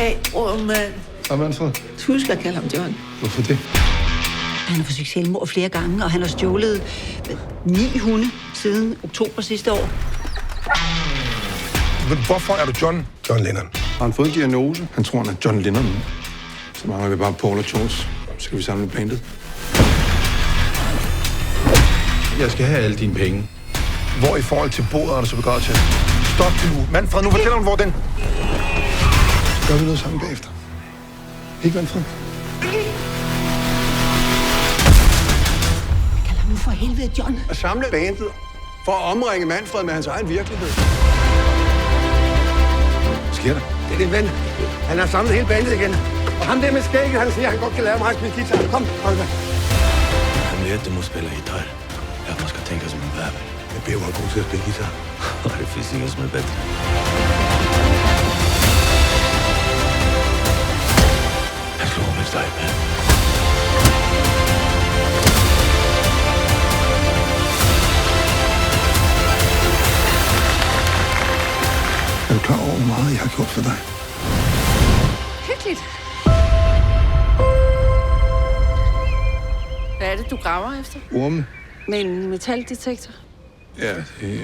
Ej, mand. Hej, Manfred. Husk at kalde ham John. Hvorfor det? Han har forsøgt selvmord flere gange, og han har stjålet 9 hunde siden oktober sidste år. Men hvorfor er du John Lennon? Har han fået en diagnose? Han tror, han er John Lennon nu. Så mangler vi bare Paul og George. Så skal vi samle bandet. Jeg skal have alle dine penge. Hvor i forhold til bordet er du så begravet til? Stop nu. Manfred, nu fortæller hun, hvor den... Så gør vi noget sammen bagefter. Ikke, Manfred? Kald ham nu for helvede, John. At samle bandet for at omringe Manfred med hans egen virkelighed. Hvad sker der? Det er din ven. Han har samlet hele bandet igen. Og ham der med skægget, han siger, at han godt kan lære mig at spille guitar. Kom, Holger. Han vet du må spela gitarr. Att man ska tänka som en bäver. Jeg bliver jo god til at spille guitar. Det finns ingen som är bättre. Jag slår med dig, man. Er du klar over, hvor meget jeg har gjort for dig? Hyggeligt. Hvad er det, du graver efter? Orme? Med en metaldetektor? Ja, det